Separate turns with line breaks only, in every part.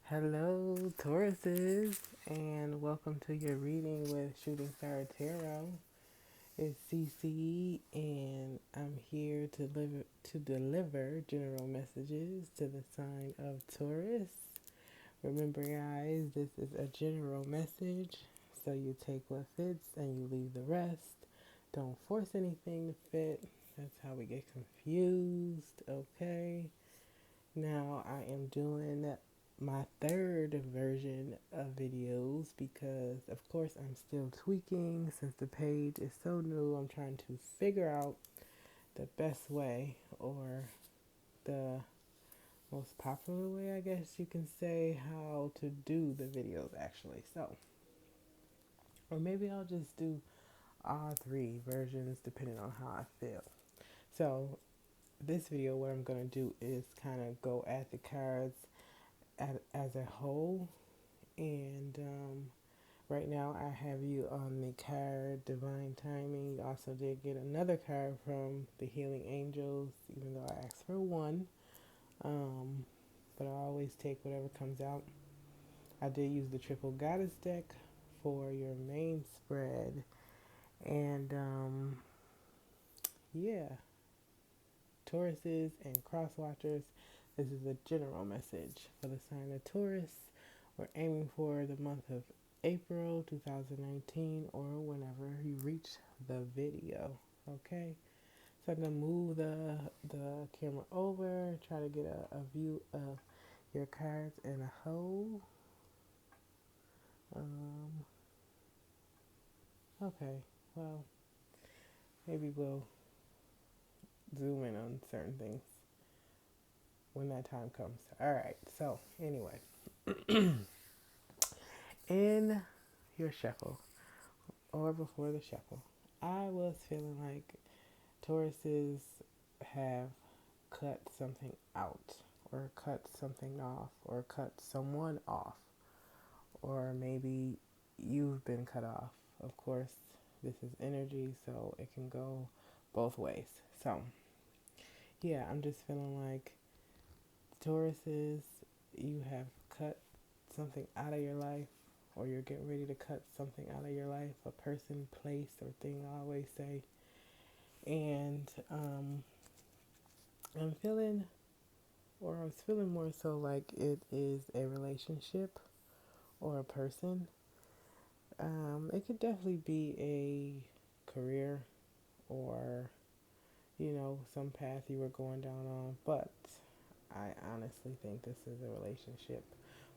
Hello, Tauruses, and welcome to your reading with Shooting Star Tarot. It's CC, and I'm here to deliver general messages to the sign of Taurus. Remember, guys, this is a general message, so you take what fits and you leave the rest. Don't force anything to fit. That's how we get confused, okay? Now I am doing my third version of videos because, of course, I'm still tweaking since the page is so new. I'm trying to figure out the best way or the most popular way, I guess you can say, how to do the videos actually. So, or maybe I'll just do all three versions depending on how I feel. So, this video, what I'm going to do is kind of go at the cards as a whole. And right now I have you on the card Divine Timing. You also did get another card from the Healing Angels, even though I asked for one. But I always take whatever comes out. I did use the Triple Goddess deck for your main spread. And yeah, Tauruses and Cross Watchers, this is a general message for the sign of Taurus. We're aiming for the month of April 2019 or whenever you reach the video. Okay, so I'm gonna move the camera over, try to get a view of your cards in a whole. Okay, well, maybe we'll zoom in on certain things when that time comes. All right, so anyway, in your shuffle or before the shuffle, I was feeling like Tauruses have cut something out, or cut something off, or cut someone off, or maybe you've been cut off. Of course, this is energy, so it can go both ways. So, yeah, I'm just feeling like Tauruses, you have cut something out of your life, or you're getting ready to cut something out of your life, a person, place, or thing, I always say. And I'm feeling, or I was feeling more so like it is a relationship or a person. It could definitely be a career or, some path you were going down on, but I honestly think this is a relationship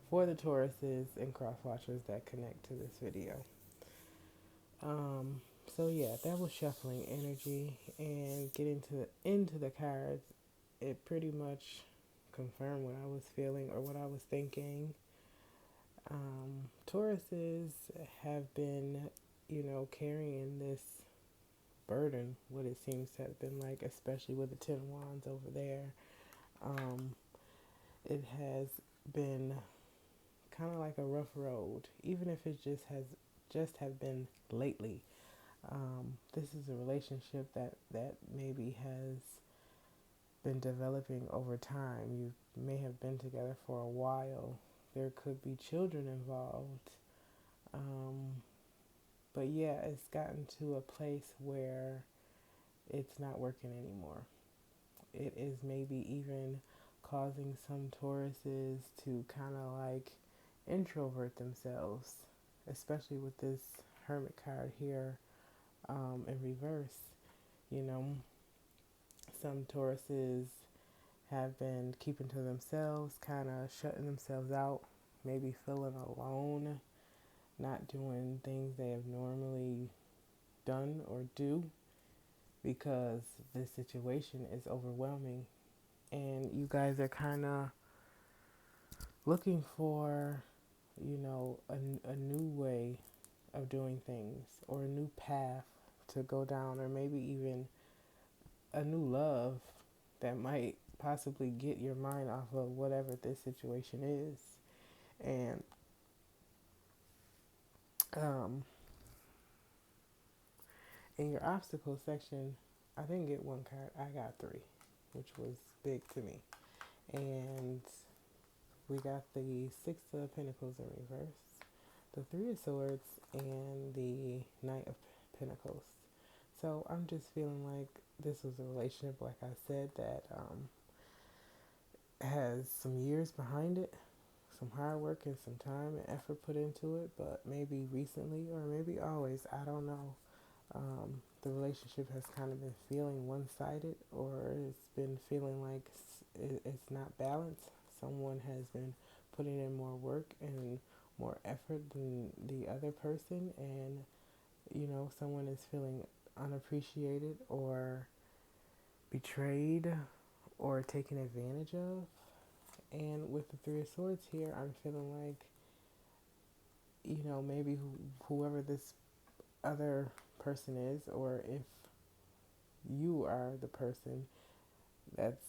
for the Tauruses and cross watchers that connect to this video. Um, so yeah, that was shuffling energy and getting into the cards. It pretty much confirmed what I was feeling or what I was thinking. Tauruses have been, carrying this burden, what it seems to have been like, especially with the Ten Wands over there. Um, it has been kind of like a rough road, even if it just have been lately. This is a relationship that maybe has been developing over time. You may have been together for a while. There could be children involved. Um, but yeah, it's gotten to a place where it's not working anymore. It is maybe even causing some Tauruses to kind of like introvert themselves, especially with this Hermit card here in reverse. You know, some Tauruses have been keeping to themselves, kind of shutting themselves out, maybe feeling alone, not doing things they have normally done or do because this situation is overwhelming. And you guys are kind of looking for, a new way of doing things or a new path to go down, or maybe even a new love that might possibly get your mind off of whatever this situation is. And in your obstacle section, I didn't get one card, I got three, which was big to me. And we got the Six of Pentacles in reverse, the Three of Swords, and the Knight of Pentacles. So I'm just feeling like this was a relationship, like I said, that has some years behind it, some hard work and some time and effort put into it, but maybe recently or maybe always, I don't know. The relationship has kind of been feeling one-sided, or it's been feeling like it's not balanced. Someone has been putting in more work and more effort than the other person, and someone is feeling unappreciated or betrayed or taken advantage of. And with the Three of Swords here, I'm feeling like, maybe whoever this other person is, or if you are the person that's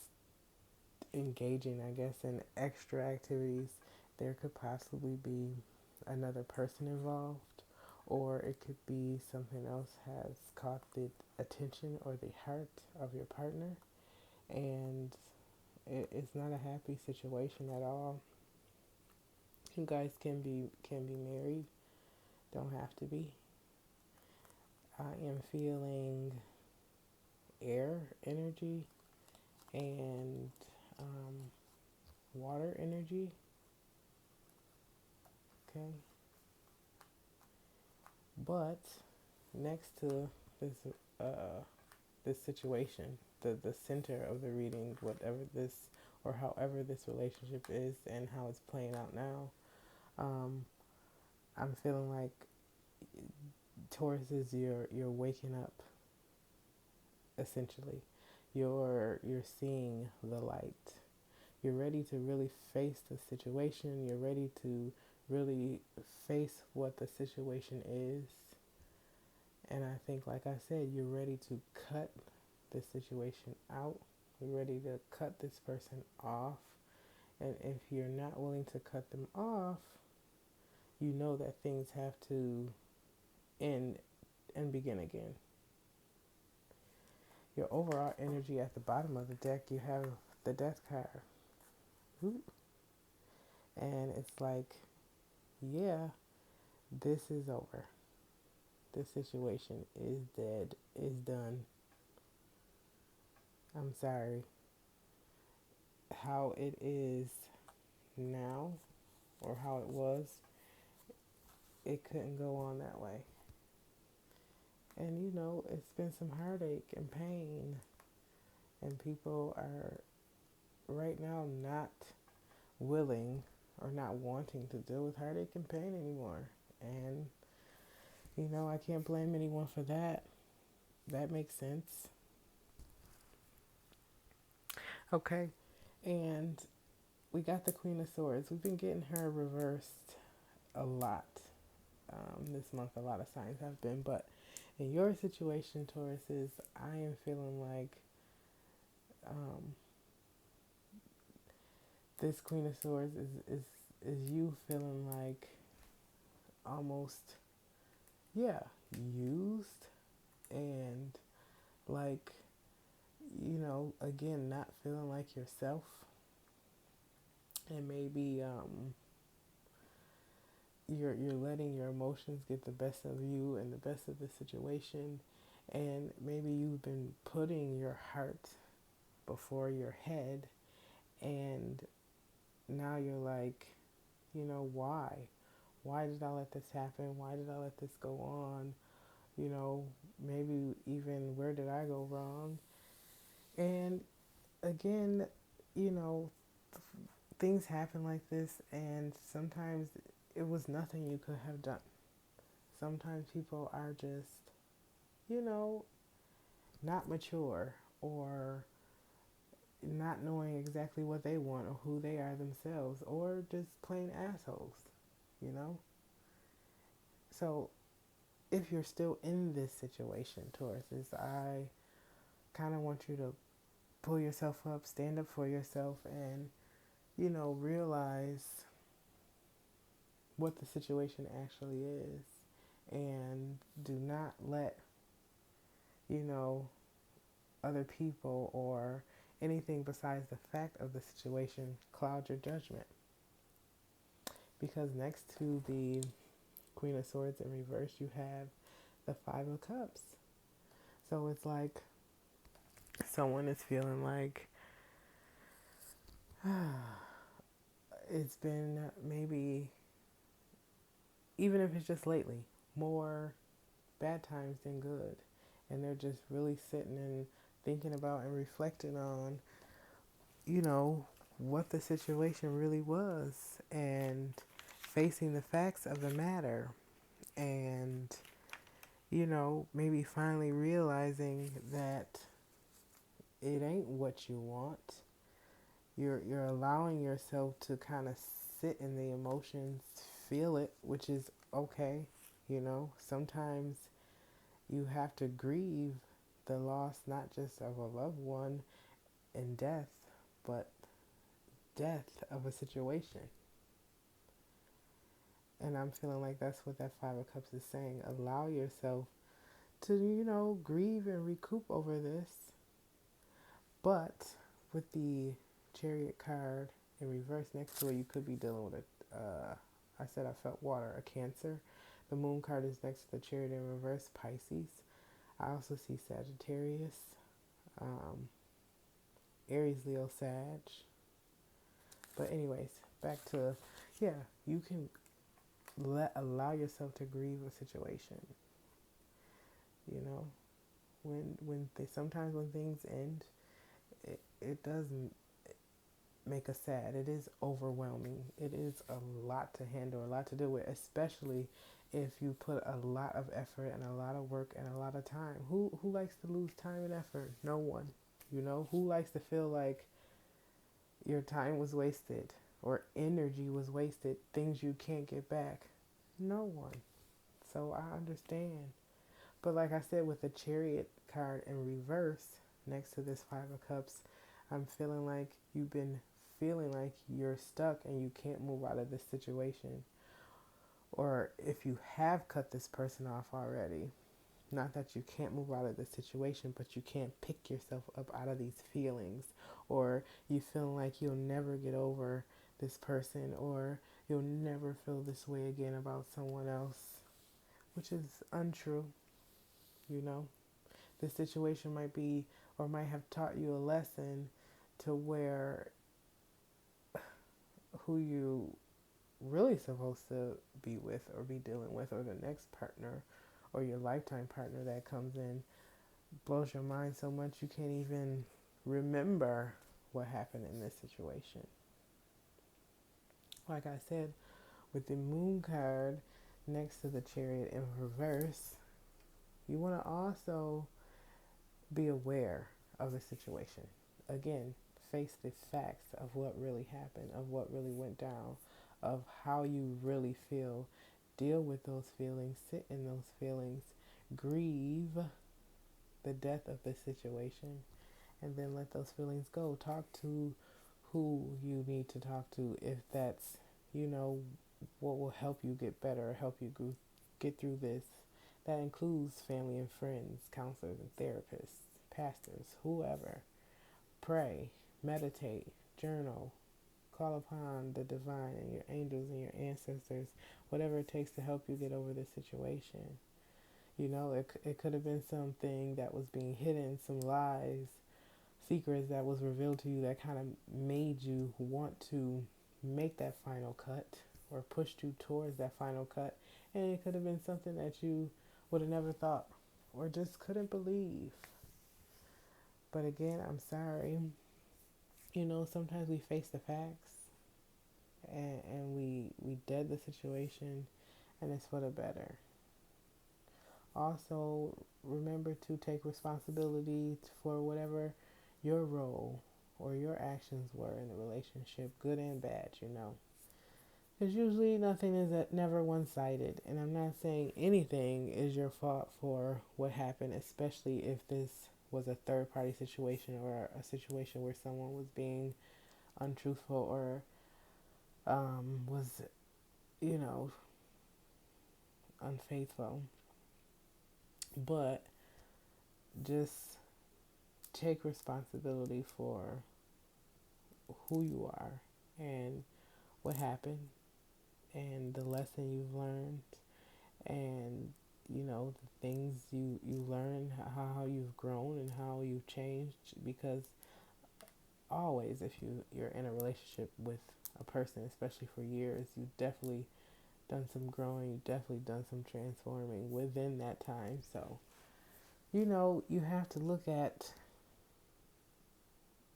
engaging, I guess, in extra activities, there could possibly be another person involved, or it could be something else has caught the attention or the heart of your partner, and it's not a happy situation at all. You guys can be married, don't have to be. I am feeling air energy and water energy. Okay, but next to this this situation, the center of the reading, whatever this or however this relationship is and how it's playing out now, I'm feeling like Taurus is you're waking up. Essentially, you're seeing the light. You're ready to really face the situation. You're ready to really face what the situation is. And I think, like I said, you're ready to cut this situation out. You're ready to cut this person off. And if you're not willing to cut them off, you know that things have to end and begin again. Your overall energy at the bottom of the deck, you have the Death card. And it's like, yeah, this is over. This situation is dead, is done. I'm sorry. How it is now, or how it was, it couldn't go on that way. And it's been some heartache and pain, and people are right now not willing or not wanting to deal with heartache and pain anymore. And I can't blame anyone for that. That makes sense. Okay, and we got the Queen of Swords. We've been getting her reversed a lot this month. A lot of signs have been, but in your situation, Taurus, I am feeling like this Queen of Swords is you feeling like almost, yeah, used, and like, again, not feeling like yourself, and maybe you're letting your emotions get the best of you and the best of the situation, and maybe you've been putting your heart before your head, and now you're like, why? Why did I let this happen? Why did I let this go on? Maybe even where did I go wrong? And again, you know, things happen like this, and sometimes it was nothing you could have done. Sometimes people are just, you know, not mature, or not knowing exactly what they want or who they are themselves, or just plain assholes, you know? So if you're still in this situation, Tauruses, I kind of want you to pull yourself up, stand up for yourself, and, realize what the situation actually is. And do not let, other people or anything besides the fact of the situation cloud your judgment. because next to the Queen of Swords in reverse, you have the Five of Cups. So it's like someone is feeling like it's been maybe, even if it's just lately, more bad times than good. And they're just really sitting and thinking about and reflecting on, you know, what the situation really was and facing the facts of the matter. And, you know, maybe finally realizing that it ain't what you want. You're allowing yourself to kind of sit in the emotions, feel it, which is okay. You know, sometimes you have to grieve the loss not just of a loved one in death, but death of a situation. And I'm feeling like that's what that Five of Cups is saying. Allow yourself to, you know, grieve and recoup over this. But with the Chariot card in reverse next to it, you could be dealing with I said I felt water, a Cancer. The Moon card is next to the Chariot in reverse, Pisces. I also see Sagittarius, Aries, Leo, Sag. But anyways, back to, yeah, you can allow yourself to grieve a situation. You know, sometimes when things end, it doesn't make us sad. It is overwhelming. It is a lot to handle, a lot to deal with, especially if you put a lot of effort and a lot of work and a lot of time. Who likes to lose time and effort? No one. You know, who likes to feel like your time was wasted or energy was wasted, things you can't get back? No one. So I understand. But like I said, with the Chariot card in reverse next to this Five of Cups, I'm feeling like you've been feeling like you're stuck and you can't move out of this situation. Or if you have cut this person off already, not that you can't move out of this situation, but you can't pick yourself up out of these feelings. Or you feel like you'll never get over this person, or you'll never feel this way again about someone else, which is untrue. You know, this situation might be or might have taught you a lesson to where who you really supposed to be with or be dealing with, or the next partner or your lifetime partner that comes in, blows your mind so much you can't even remember what happened in this situation. Like I said, with the Moon card next to the Chariot in reverse, you want to also be aware of the situation. Again, face the facts of what really happened, of what really went down, of how you really feel. Deal with those feelings, sit in those feelings, grieve the death of the situation, and then let those feelings go. Talk to who you need to talk to if that's, you know, what will help you get better, help you get through this. That includes family and friends, counselors and therapists, pastors, whoever. Pray, meditate, journal, call upon the divine and your angels and your ancestors, whatever it takes to help you get over this situation. You know, it could have been something that was being hidden, some lies, secrets that was revealed to you that kind of made you want to make that final cut or pushed you towards that final cut. And it could have been something that you would have never thought or just couldn't believe. But again, I'm sorry. You know, sometimes we face the facts and we dead the situation, and it's for the better. Also, remember to take responsibility for whatever your role or your actions were in the relationship, good and bad, you know. Because usually nothing is never one-sided, and I'm not saying anything is your fault for what happened, especially if this was a third-party situation or a situation where someone was being untruthful or was, you know, unfaithful. But just take responsibility for who you are and what happened, and the lesson you've learned, and the things you learn, how you've grown and how you've changed. Because always, if you're in a relationship with a person, especially for years, you've definitely done some growing, you've definitely done some transforming within that time. So you have to look at,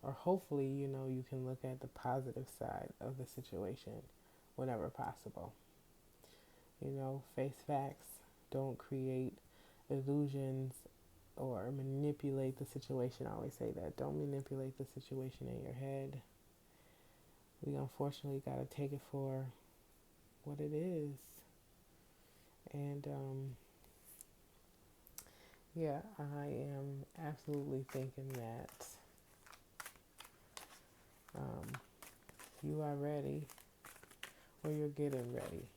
or hopefully you can look at the positive side of the situation whenever possible. Face facts. Don't create illusions or manipulate the situation. I always say that. Don't manipulate the situation in your head. We unfortunately got to take it for what it is. And yeah, I am absolutely thinking that you are ready, or you're getting ready.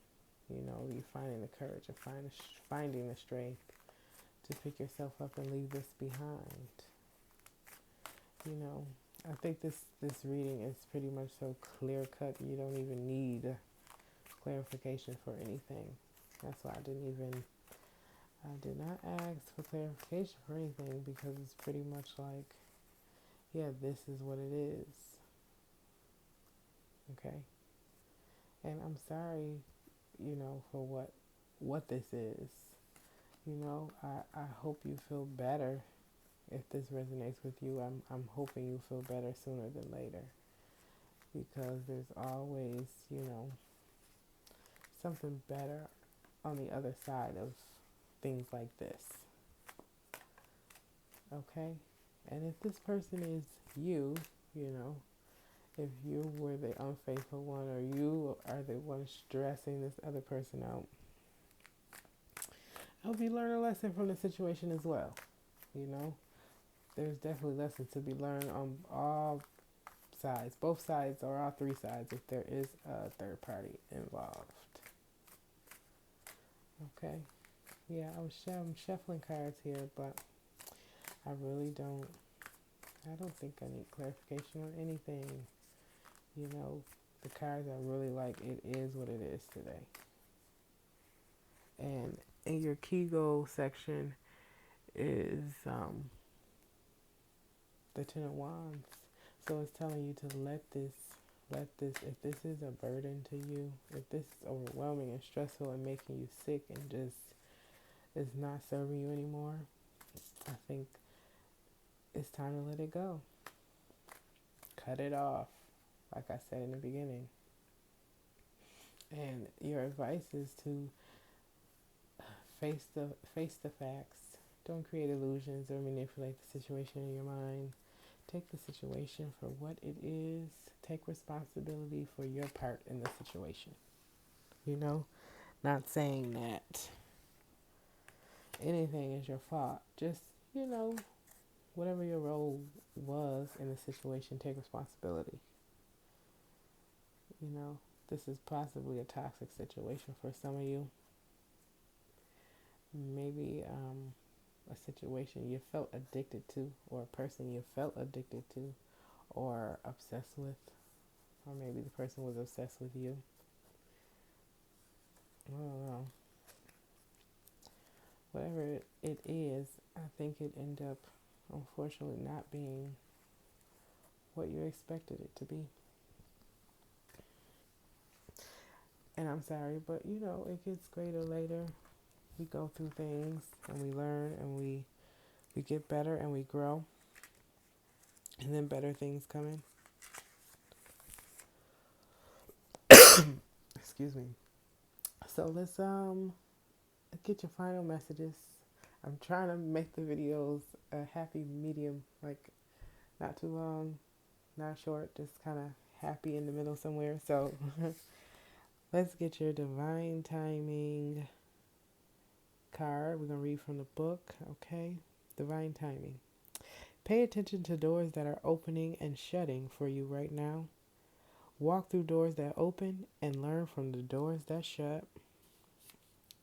You're finding the courage and finding the strength to pick yourself up and leave this behind. I think this reading is pretty much so clear cut. You don't even need clarification for anything. That's why I did not ask for clarification for anything, because it's pretty much like, yeah, this is what it is. Okay? And I'm sorry, for what this is. I hope you feel better. If this resonates with you, I'm hoping you feel better sooner than later, because there's always, something better on the other side of things like this. Okay? And if this person is you, if you were the unfaithful one, or you are the one stressing this other person out, I hope you learn a lesson from the situation as well. There's definitely lessons to be learned on all sides, both sides, or all three sides, if there is a third party involved. Okay? Yeah, I'm shuffling cards here, but I don't think I need clarification on anything. The cards are really like, it is what it is today. And in your key goal section is the Ten of Wands. So it's telling you to let this, if this is a burden to you, if this is overwhelming and stressful and making you sick and just is not serving you anymore, I think it's time to let it go. Cut it off, like I said in the beginning. And your advice is to face the facts. Don't create illusions or manipulate the situation in your mind. Take the situation for what it is. Take responsibility for your part in the situation. Not saying that anything is your fault. Just, whatever your role was in the situation, take responsibility. This is possibly a toxic situation for some of you. Maybe a situation you felt addicted to, or a person you felt addicted to, or obsessed with, or maybe the person was obsessed with you. I don't know. Whatever it is, I think it ended up, unfortunately, not being what you expected it to be. And I'm sorry, but it gets greater later. We go through things and we learn and we get better and we grow. And then better things come in. Excuse me. So let's get your final messages. I'm trying to make the videos a happy medium, like not too long, not short, just kind of happy in the middle somewhere. So let's get your divine timing card. We're going to read from the book, okay? Divine timing. Pay attention to doors that are opening and shutting for you right now. Walk through doors that open and learn from the doors that shut.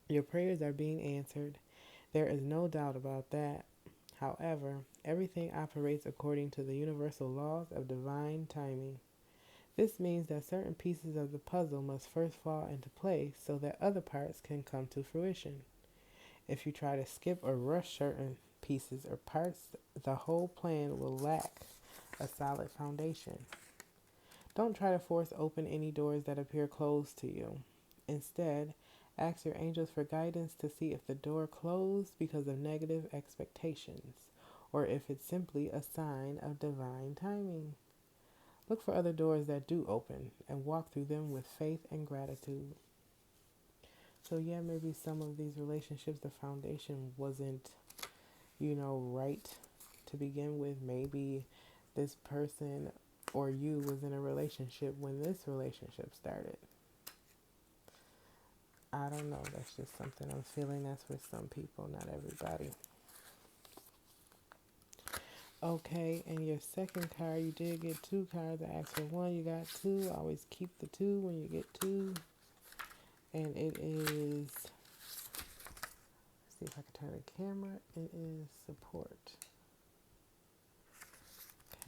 Your prayers are being answered. There is no doubt about that. However, everything operates according to the universal laws of divine timing. This means that certain pieces of the puzzle must first fall into place so that other parts can come to fruition. If you try to skip or rush certain pieces or parts, the whole plan will lack a solid foundation. Don't try to force open any doors that appear closed to you. Instead, ask your angels for guidance to see if the door closed because of negative expectations or if it's simply a sign of divine timing. Look for other doors that do open and walk through them with faith and gratitude. So, yeah, maybe some of these relationships, the foundation wasn't, right to begin with. Maybe this person or you was in a relationship when this relationship started. I don't know. That's just something I'm feeling. That's for some people, not everybody. Okay, and your second card, you did get two cards. I asked for one, you got two. Always keep the two when you get two. And it is, see if I can turn the camera. It is support.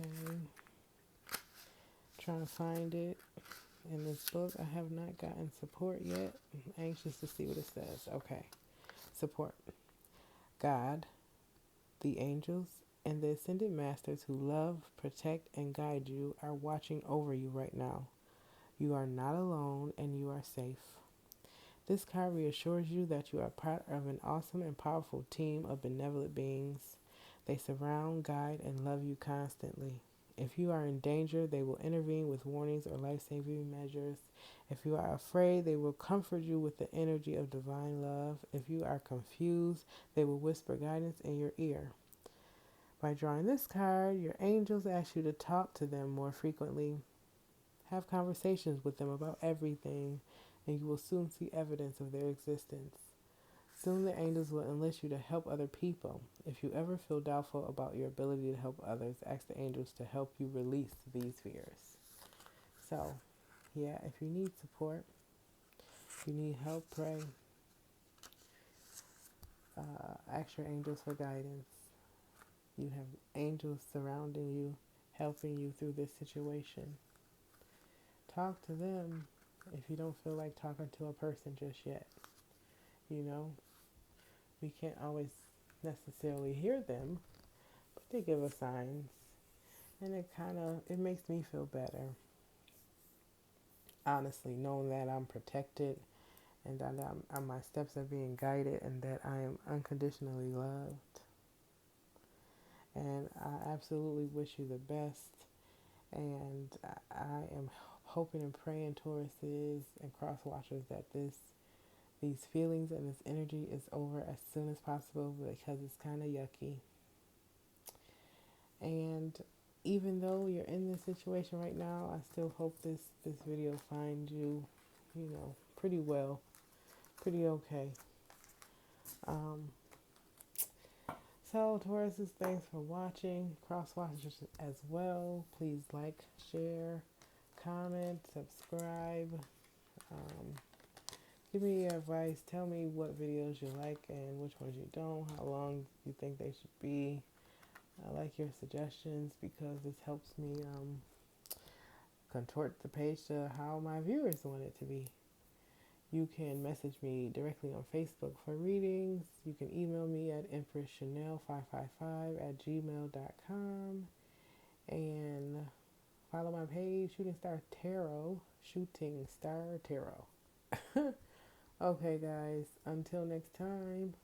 Okay. Trying to find it in this book. I have not gotten support yet. I'm anxious to see what it says. Okay. Support. God, the angels, and the ascended masters who love, protect, and guide you are watching over you right now. You are not alone and you are safe. This card reassures you that you are part of an awesome and powerful team of benevolent beings. They surround, guide, and love you constantly. If you are in danger, they will intervene with warnings or life-saving measures. If you are afraid, they will comfort you with the energy of divine love. If you are confused, they will whisper guidance in your ear. By drawing this card, your angels ask you to talk to them more frequently. Have conversations with them about everything, and you will soon see evidence of their existence. Soon the angels will enlist you to help other people. If you ever feel doubtful about your ability to help others, ask the angels to help you release these fears. So, yeah, if you need support, if you need help, pray. Ask your angels for guidance. You have angels surrounding you, helping you through this situation. Talk to them if you don't feel like talking to a person just yet. We can't always necessarily hear them, but they give us signs. And it makes me feel better. Honestly, knowing that I'm protected and that my steps are being guided and that I am unconditionally loved. And I absolutely wish you the best. And I am hoping and praying, Tauruses and cross watchers, that these feelings and this energy is over as soon as possible because it's kind of yucky. And even though you're in this situation right now, I still hope this video finds you, pretty well, pretty okay. So, Tauruses, thanks for watching. Cross watchers as well. Please like, share, comment, subscribe. Give me your advice. Tell me what videos you like and which ones you don't. How long you think they should be. I like your suggestions because this helps me contort the page to how my viewers want it to be. You can message me directly on Facebook for readings. You can email me at empresschanel555@gmail.com and follow my page, Shooting Star Tarot. Shooting Star Tarot. Okay, guys, until next time.